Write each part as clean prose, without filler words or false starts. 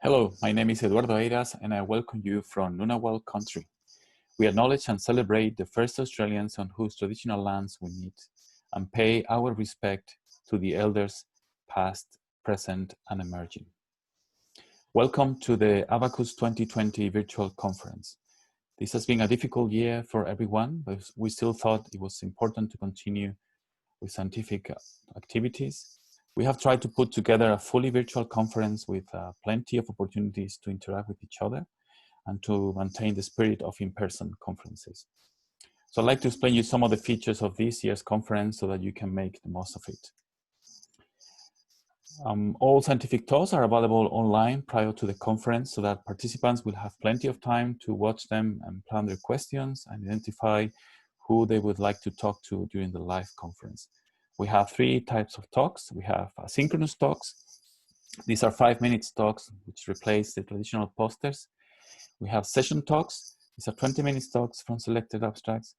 Hello, my name is Eduardo Eiras and I welcome you from Ngunnawal country. We acknowledge and celebrate the first Australians on whose traditional lands we meet and pay our respect to the elders past, present and emerging. Welcome to the ABACBS 2020 virtual conference. This has been a difficult year for everyone, but we still thought it was important to continue with scientific activities. We have tried to put together a fully virtual conference with plenty of opportunities to interact with each other and to maintain the spirit of in-person conferences. So I'd like to explain you some of the features of this year's conference so that you can make the most of it. All scientific talks are available online prior to the conference so that participants will have plenty of time to watch them and plan their questions and identify who they would like to talk to during the live conference. We have three types of talks. We have asynchronous talks. These are 5-minute talks which replace the traditional posters. We have session talks. These are 20-minute talks from selected abstracts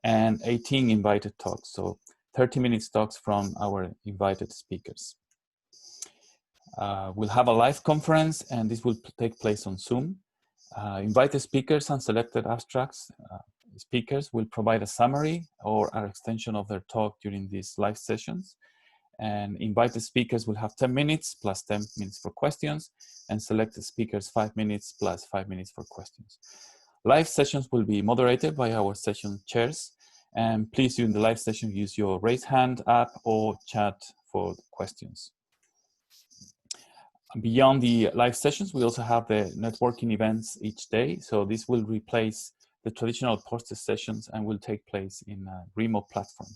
and 18 invited talks. So 30-minute talks from our invited speakers. We'll have a live conference and this will take place on Zoom. Invited speakers and selected abstracts speakers will provide a summary or an extension of their talk during these live sessions. And invited speakers will have 10 minutes plus 10 minutes for questions, and selected speakers 5 minutes plus 5 minutes for questions. Live sessions will be moderated by our session chairs, and please during the live session use your raise hand app or chat for questions. Beyond the live sessions, we also have the networking events each day. So this will replace the traditional poster sessions and will take place in a remote platform.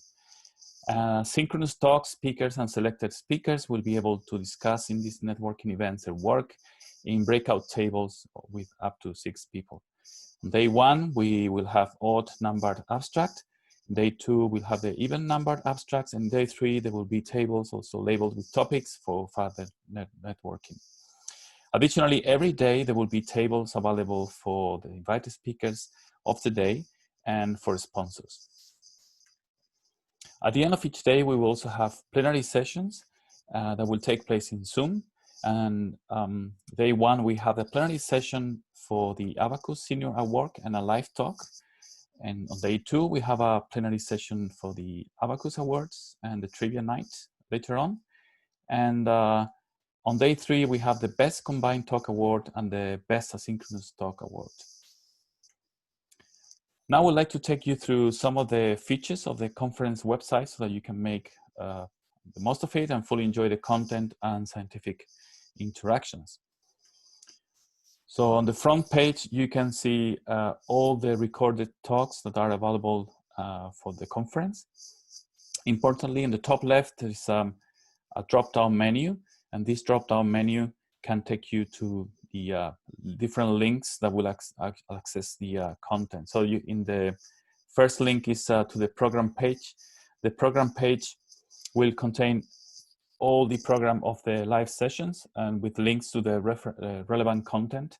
Synchronous talks, speakers and selected speakers will be able to discuss in these networking events their work in breakout tables with up to 6 people. On day 1, we will have odd numbered abstract. Day 2, we'll have the even numbered abstracts, and day 3, there will be tables also labeled with topics for further networking. Additionally, every day there will be tables available for the invited speakers of the day and for sponsors. At the end of each day, we will also have plenary sessions that will take place in Zoom. And day 1, we have a plenary session for the ABACBS Senior Award and a live talk. And on day 2, we have a plenary session for the ABACBS Awards and the trivia night later on. And on day 3, we have the Best Combined Talk Award and the Best Asynchronous Talk Award. Now I would like to take you through some of the features of the conference website so that you can make the most of it and fully enjoy the content and scientific interactions. So on the front page, you can see all the recorded talks that are available for the conference. Importantly, in the top left, there is a drop-down menu, and this drop-down menu can take you to the different links that will access the content. So in the first link is to the program page. The program page will contain all the program of the live sessions and with links to the relevant content.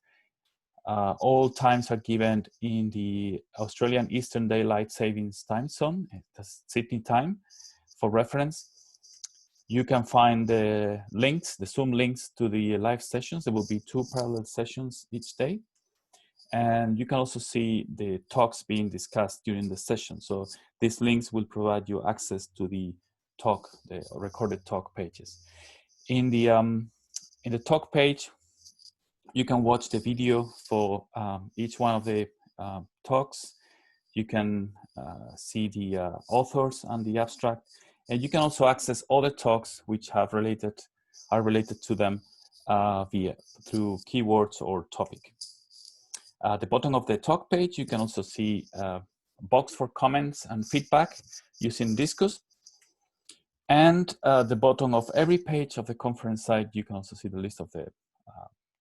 All times are given in the Australian Eastern Daylight Savings time zone, that's Sydney time, for reference. You can find the links, the Zoom links to the live sessions. There will be 2 parallel sessions each day. And you can also see the talks being discussed during the session. So these links will provide you access to the talk, the recorded talk pages. In the talk page, you can watch the video for each one of the talks. You can see the authors and the abstract. And you can also access other talks which are related to them through keywords or topic. At the bottom of the talk page, you can also see a box for comments and feedback using Discuss. And at the bottom of every page of the conference site, you can also see the list of the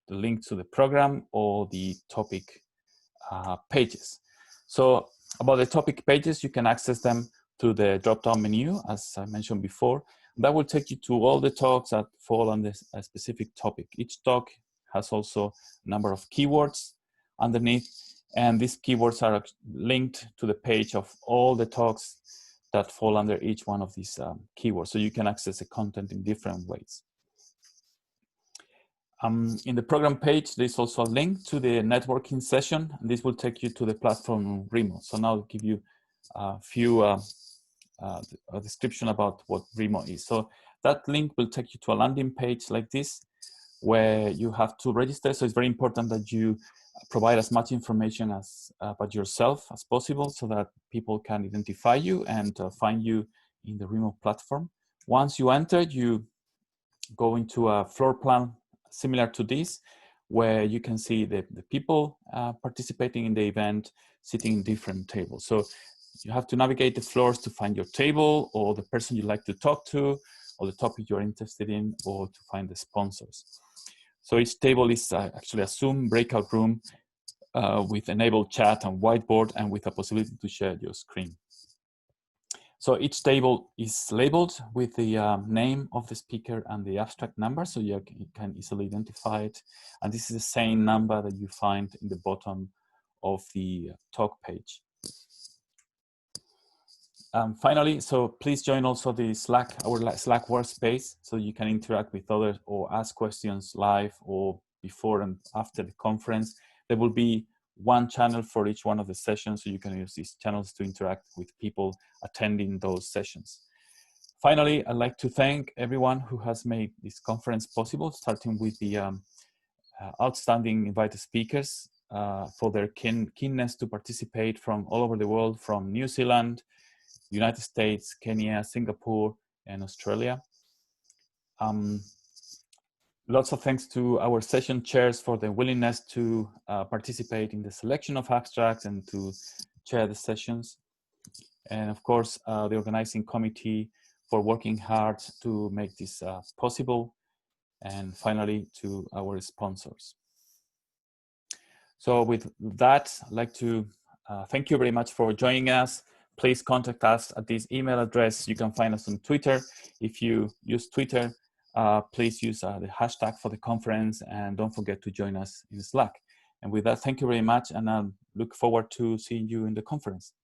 link to the program or the topic pages. So about the topic pages, you can access them through the drop-down menu, as I mentioned before. That will take you to all the talks that fall on this specific topic. Each talk has also a number of keywords underneath, and these keywords are linked to the page of all the talks that fall under each one of these keywords. So you can access the content in different ways. In the program page, there's also a link to the networking session, and this will take you to the platform Remo. So now I'll give you a few a description about what Remo is. So that link will take you to a landing page like this, where you have to register. So it's very important that you provide as much information as about yourself as possible, so that people can identify you and find you in the Remo platform. Once you enter, you go into a floor plan similar to this, where you can see the people participating in the event sitting in different tables. So you have to navigate the floors to find your table, or the person you like to talk to, or the topic you're interested in, or to find the sponsors. So each table is actually a Zoom breakout room with enabled chat and whiteboard, and with a possibility to share your screen. So each table is labeled with the name of the speaker and the abstract number, so you can easily identify it. And this is the same number that you find in the bottom of the talk page. Finally, so please join also the Slack, our Slack workspace, so you can interact with others or ask questions live or before and after the conference. There will be one channel for each one of the sessions, so you can use these channels to interact with people attending those sessions. Finally, I'd like to thank everyone who has made this conference possible, starting with the outstanding invited speakers for their keenness to participate from all over the world, from New Zealand, United States, Kenya, Singapore, and Australia. Lots of thanks to our session chairs for the willingness to participate in the selection of abstracts and to chair the sessions. And of course, the organizing committee for working hard to make this possible. And finally, to our sponsors. So with that, I'd like to thank you very much for joining us. Please contact us at this email address. You can find us on Twitter. If you use Twitter, please use the hashtag for the conference, and don't forget to join us in Slack. And with that, thank you very much, and I look forward to seeing you in the conference.